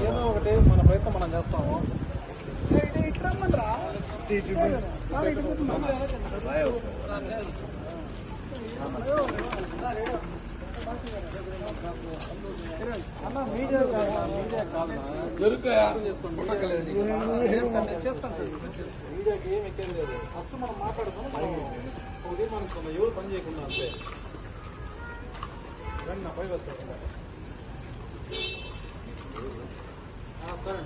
ఏదో ఒకటి మన ప్రయత్నం మనం చేస్తాము. అన్న మీడియా కాదు చేస్తాను సార్. మీడియాకి ఏమి ఎక్కేది లేదు. ఫస్ట్ మనం మాట్లాడుకుని మనం ఒక తీర్మానించుకున్నాం, ఎవరు పని చేయకుండా అంతే. రండి నా పైకి వస్తాను. సరే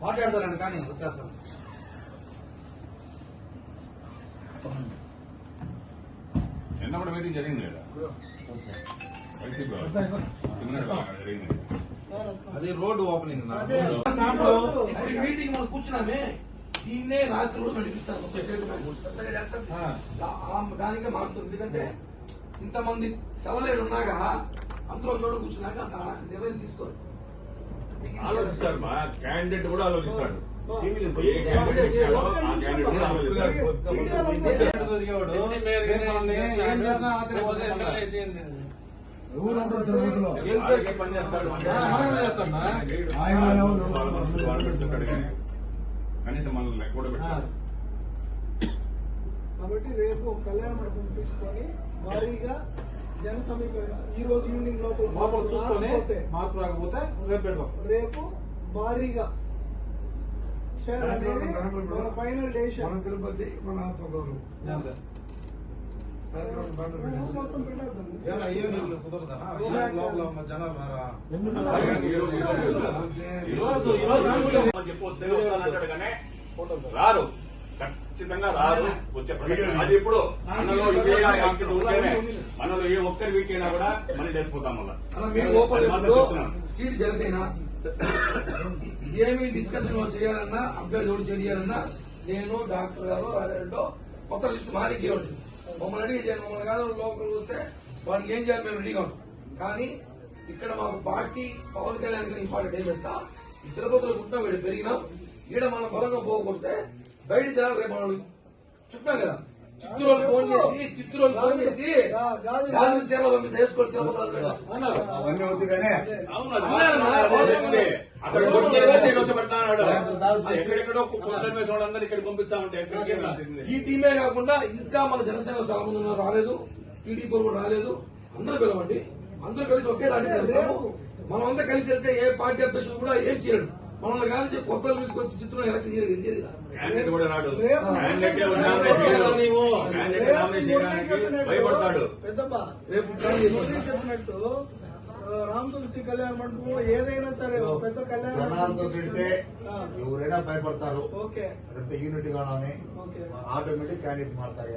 మాట్లాడతారండి కానీ వచ్చేస్తాను. నిన్న కూడా మీటింగ్ జరిగింది కదా వైసీపీ జరిగింది. అది రోడ్డు ఓపెనింగ్ మీటింగ్ మనం కూర్చున్నామే, దీన్నే రాత్రి కూడా నడిపిస్తాను. దానికే మారుతుంది. ఎందుకంటే ఇంతమంది తెల్లలేడు ఉన్నాగా అందరూ చోట కూర్చున్నాక నిర్ణయం తీసుకోరు. ఆలోచిస్తారు మా క్యాండిడేట్ కూడా ఆలోచిస్తాడు. ఏ క్యాండిడేట్ ఇచ్చాడో ఆ క్యాండిడేట్ కూడా ఆలోచిస్తాడు. పని చేస్తాడు కనీసం మనల్ని లెక్క కూడా పెట్టాడు. కాబట్టి రేపు కళ్యాణ మండపం తీసుకొని భారీగా జన సమీకరణ ఈ రోజు ఈవినింగ్ లోపల చూసుకొని మార్పు రాకపోతే రేపు భారీగా ఫైనల్ డెసిషన్ తిరుపతి మన ఆత్మగౌరవం మొత్తం పెట్టేద్దాం. లోపల జనాలు రారా రారు, ఖచ్చితంగా రారు. వచ్చే ప్రసక్తి అది ఇప్పుడు మనలో మనలో ఏ ఒక్కరి వీక్ అయినా కూడా మనీ వేసిపోతాం. వల్ల సీట్ జనసేన ఏమి డిస్కషన్ చేయాలన్నా, అభ్యర్థి చేయాలన్నా నేను డాక్టర్ గారు రాజారెడ్డి కొత్త లిస్టు మారికి ఇవ్వండి. మమ్మల్ని అడిగి చేయండి. మమ్మల్ని కాదు లోపలికి వస్తే వాడికి ఏం చేయాలి మేము రెడీగా ఉంటాం. కానీ ఇక్కడ మాకు పార్టీ పవన్ కళ్యాణ్ ఇంపార్టెంట్ ఏం చేస్తా, ఈ తిరుపతిలో పుట్టినా వీడు పెరిగినాం. ఈడ మనం బలంగా పోగొడితే బయట జనాలు రేపు మనం చుట్టాం కదా. చిత్తూరు ఫోన్ చేసి గాజు చీరలు పంపిస్తే వేసుకొని తిరుపతి అందరూ ఇక్కడ పంపిస్తామంటే ఈ టీమే కాకుండా ఇంకా మన జనసేన చాలా మంది ఉన్నారు, రాలేదు. టీడీపీ కూడా రాలేదు. అందరూ పిలవండి, అందరూ కలిసి ఒకే దాంట్లో వెళ్తాము. మనం అంతా కలిసి వెళ్తే ఏ పార్టీ అధ్యక్షుడు కూడా ఏం చేయడు. మనల్ని కాదు చెప్పి కొత్త తీసుకొచ్చి చిత్రం ఎలక్షన్ చేయలేదు. క్యాండిడేట్ కూడా రాడు. భయపడతాడు. పెద్దమ్మా రేపు చెప్పినట్టు రామ్ తులసి కళ్యాణ మండపం ఏదైనా సరే పెద్ద కళ్యాణ పెడితే ఎవరైనా భయపడతారు. ఓకే అదంతా యూనిట్ గానే ఆటోమేటిక్ క్యాండిడేట్ మారుతారు.